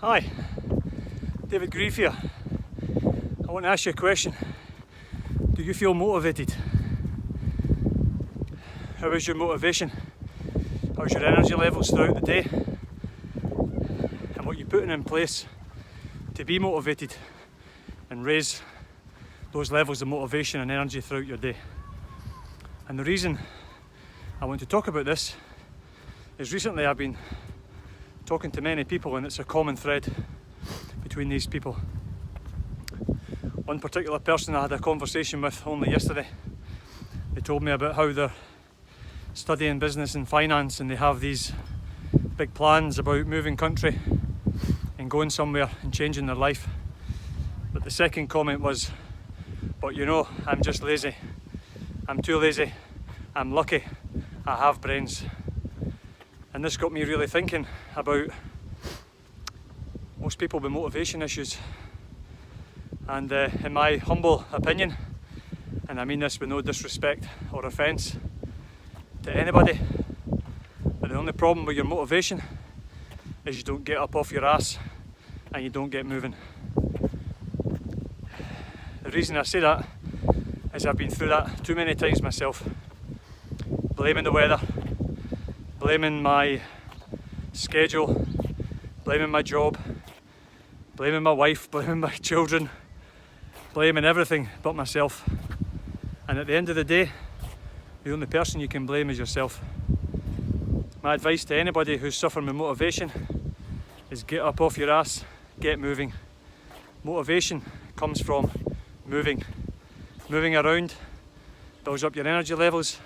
Hi, David Grieve here. I want to ask you a question. Do you feel motivated? How is your motivation? How's your energy levels throughout the day? And what you're putting in place to be motivated and raise those levels of motivation and energy throughout your day. And the reason I want to talk about this is recently I've been talking to many people, and it's a common thread between these people. One particular person I had a conversation with only yesterday, they told me about how they're studying business and finance and they have these big plans about moving country and going somewhere and changing their life. But the second comment was, but you know, I'm just lazy. I'm too lazy. I'm lucky. I have brains. And this got me really thinking about most people with motivation issues. And in my humble opinion, and I mean this with no disrespect or offence to anybody, but the only problem with your motivation is you don't get up off your ass and you don't get moving. The reason I say that is I've been through that too many times myself. Blaming the weather, blaming my schedule, blaming my job, blaming my wife, blaming my children, blaming everything but myself. And at the end of the day, the only person you can blame is yourself. My advice to anybody who's suffering with motivation is get up off your ass, get moving. Motivation comes from moving. Moving around builds up your energy levels,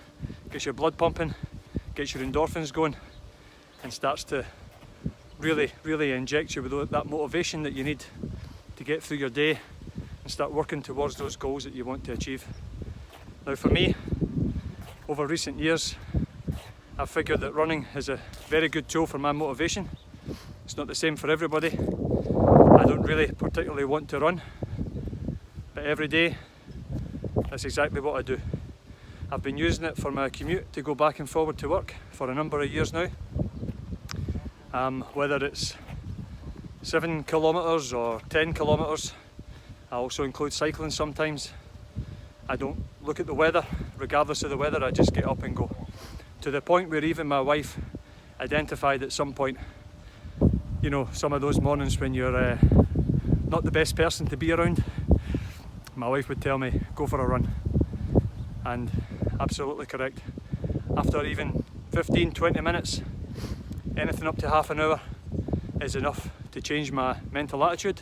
gets your blood pumping, gets your endorphins going, and starts to really inject you with that motivation that you need to get through your day and start working towards those goals that you want to achieve. Now for me, over recent years, I've figured that running is a very good tool for my motivation. It's not the same for everybody. I don't really particularly want to run, but every day, that's exactly what I do. I've been using it for my commute to go back and forward to work for a number of years now. Whether it's 7 kilometres or 10 kilometres, I also include cycling sometimes. I don't look at the weather, regardless of the weather, I just get up and go. To the point where even my wife identified at some point, you know, some of those mornings when you're not the best person to be around, my wife would tell me, go for a run. And absolutely correct. After even 15-20 minutes, anything up to half an hour is enough to change my mental attitude,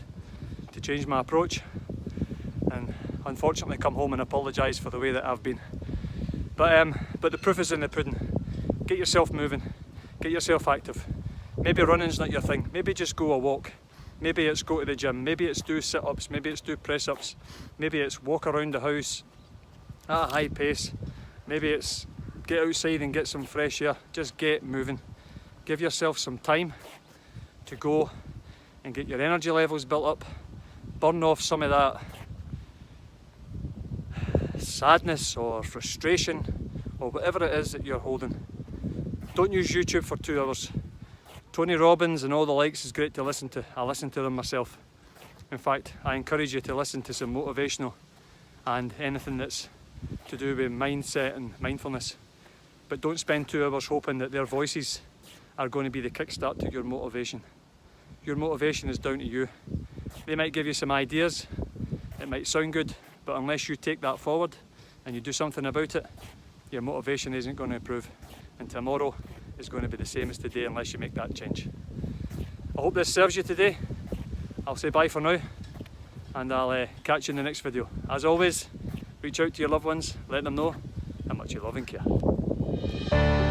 to change my approach, and unfortunately come home and apologise for the way that I've been. But the proof is in the pudding. Get yourself moving, get yourself active. Maybe running's not your thing, maybe just go a walk. Maybe it's go to the gym, maybe it's do sit-ups, maybe it's do press-ups, maybe it's walk around the house at a high pace, maybe it's get outside and get some fresh air. Just get moving. Give yourself some time to go and get your energy levels built up, burn off some of that sadness or frustration or whatever it is that you're holding. Don't use YouTube for 2 hours. Tony Robbins and all the likes is great to listen to. I listen to them myself. In fact, I encourage you to listen to some motivational and anything that's to do with mindset and mindfulness. But don't spend 2 hours hoping that their voices are going to be the kickstart to your motivation. Your motivation is down to you. They might give you some ideas, it might sound good, but unless you take that forward and you do something about it, your motivation isn't going to improve. And tomorrow is going to be the same as today unless you make that change. I hope this serves you today. I'll say bye for now, and I'll catch you in the next video. As always, reach out to your loved ones, let them know how much you love and care.